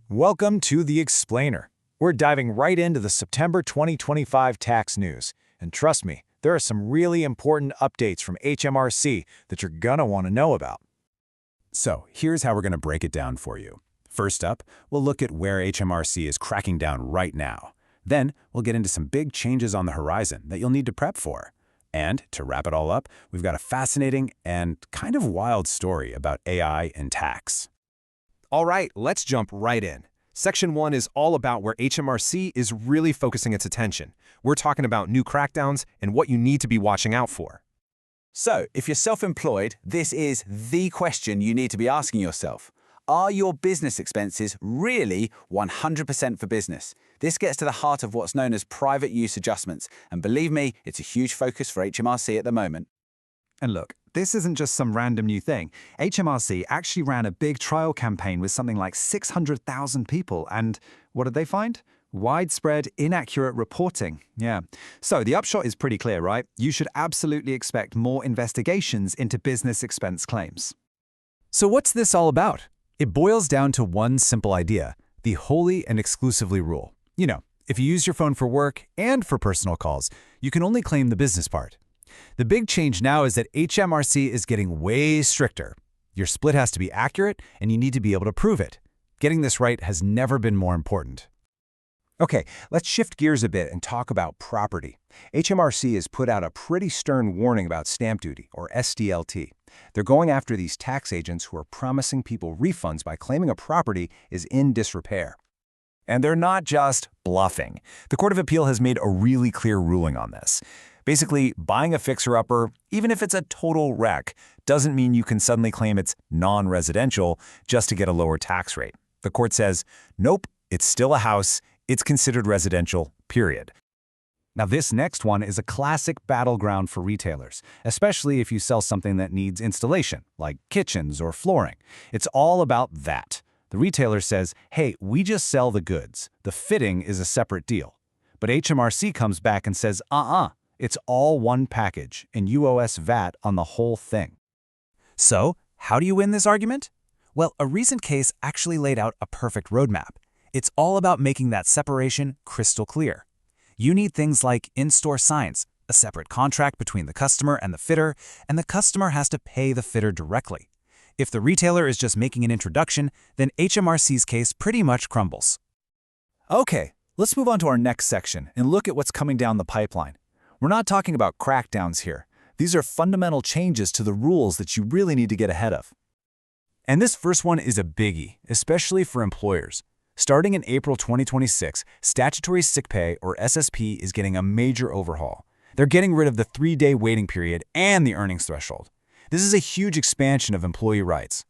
Welcome to The Explainer. We're diving right into the September 2025 tax news. And trust me, there are some really important updates from HMRC that you're gonna want to know about. So here's how we're going to break it down for you. First up, we'll look at where HMRC is cracking down right now. Then we'll get into some big changes on the horizon that you'll need to prep for. And to wrap it all up, we've got a fascinating and kind of wild story about AI and tax. All right, let's jump right in. Section 1 is all about where HMRC is really focusing its attention. We're talking about new crackdowns and what you need to be watching out for. So, if you're self-employed, this is the question you need to be asking yourself. Are your business expenses really 100% for business? This gets to the heart of what's known as private use adjustments, and believe me, it's a huge focus for HMRC at the moment. And look, this isn't just some random new thing. HMRC actually ran a big trial campaign with something like 600,000 people, and what did they find? Widespread, inaccurate reporting. Yeah. So the upshot is pretty clear, right? You should absolutely expect more investigations into business expense claims. So what's this all about? It boils down to one simple idea, the wholly and exclusively rule. You know, if you use your phone for work and for personal calls, you can only claim the business part. The big change now is that HMRC is getting way stricter. Your split has to be accurate, and you need to be able to prove it. Getting this right has never been more important. Okay, let's shift gears a bit and talk about property. HMRC has put out a pretty stern warning about stamp duty, or SDLT. They're going after these tax agents who are promising people refunds by claiming a property is in disrepair. And they're not just bluffing. The Court of Appeal has made a really clear ruling on this. Basically, buying a fixer-upper, even if it's a total wreck, doesn't mean you can suddenly claim it's non-residential just to get a lower tax rate. The court says, nope, it's still a house, it's considered residential, period. Now this next one is a classic battleground for retailers, especially if you sell something that needs installation, like kitchens or flooring. It's all about that. The retailer says, hey, we just sell the goods. The fitting is a separate deal. But HMRC comes back and says, it's all one package, and you owe us VAT on the whole thing. So, how do you win this argument? Well, a recent case actually laid out a perfect roadmap. It's all about making that separation crystal clear. You need things like in-store signs, a separate contract between the customer and the fitter, and the customer has to pay the fitter directly. If the retailer is just making an introduction, then HMRC's case pretty much crumbles. Okay, let's move on to our next section and look at what's coming down the pipeline. We're not talking about crackdowns here. These are fundamental changes to the rules that you really need to get ahead of. And this first one is a biggie, especially for employers. Starting in April 2026, Statutory Sick Pay, or SSP, is getting a major overhaul. They're getting rid of the 3-day waiting period and the earnings threshold. This is a huge expansion of employee rights.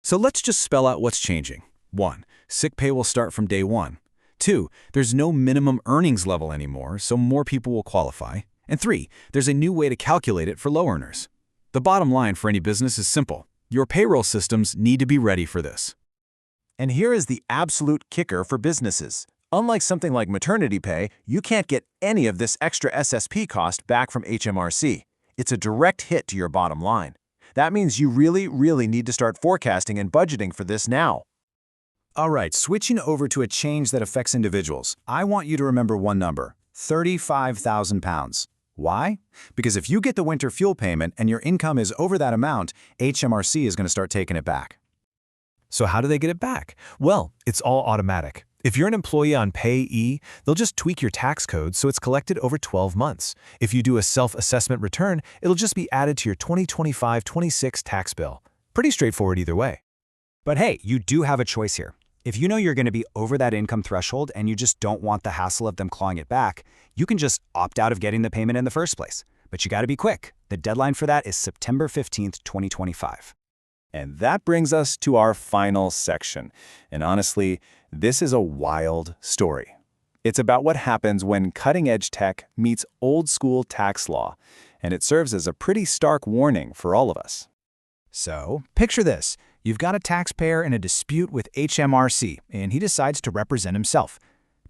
So let's just spell out what's changing. 1. Sick pay will start from day 1. 2. There's no minimum earnings level anymore, so more people will qualify. And 3. There's a new way to calculate it for low earners. The bottom line for any business is simple. Your payroll systems need to be ready for this. And here is the absolute kicker for businesses. Unlike something like maternity pay, you can't get any of this extra SSP cost back from HMRC. It's a direct hit to your bottom line. That means you really need to start forecasting and budgeting for this now. All right, switching over to a change that affects individuals, I want you to remember one number, £35,000. Why? Because if you get the winter fuel payment and your income is over that amount, HMRC is going to start taking it back. So how do they get it back? Well, it's all automatic. If you're an employee on Payee, they'll just tweak your tax code so it's collected over 12 months. If you do a self-assessment return, it'll just be added to your 2025-26 tax bill. Pretty straightforward either way. But hey, you do have a choice here. If you know you're going to be over that income threshold and you just don't want the hassle of them clawing it back, you can just opt out of getting the payment in the first place. But you got to be quick. The deadline for that is September 15th, 2025. And that brings us to our final section. And honestly, this is a wild story. It's about what happens when cutting-edge tech meets old-school tax law, and it serves as a pretty stark warning for all of us. So, picture this. You've got a taxpayer in a dispute with HMRC, and he decides to represent himself.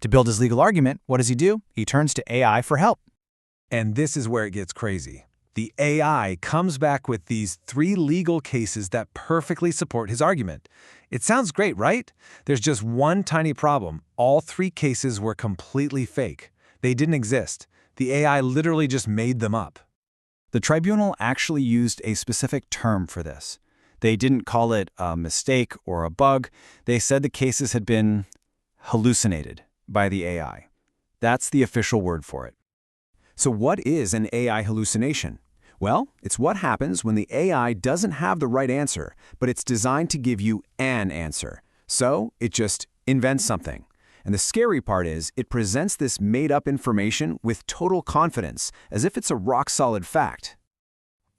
To build his legal argument, what does he do? He turns to AI for help. And this is where it gets crazy. The AI comes back with these 3 legal cases that perfectly support his argument. It sounds great, right? There's just one tiny problem. All 3 cases were completely fake. They didn't exist. The AI literally just made them up. The tribunal actually used a specific term for this. They didn't call it a mistake or a bug. They said the cases had been hallucinated by the AI. That's the official word for it. So what is an AI hallucination? Well, it's what happens when the AI doesn't have the right answer, but it's designed to give you an answer. So it just invents something. And the scary part is, it presents this made-up information with total confidence, as if it's a rock-solid fact.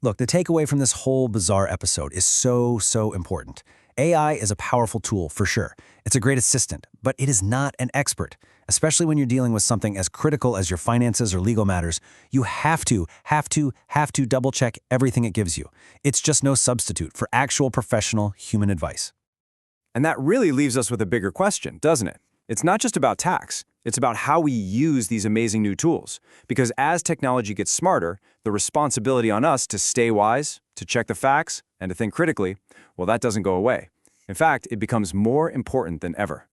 Look, the takeaway from this whole bizarre episode is so important. AI is a powerful tool, for sure. It's a great assistant, but it is not an expert. Especially when you're dealing with something as critical as your finances or legal matters, you have to double-check everything it gives you. It's just no substitute for actual professional human advice. And that really leaves us with a bigger question, doesn't it? It's not just about tax. It's about how we use these amazing new tools. Because as technology gets smarter, the responsibility on us to stay wise, to check the facts, and to think critically, well, that doesn't go away. In fact, it becomes more important than ever.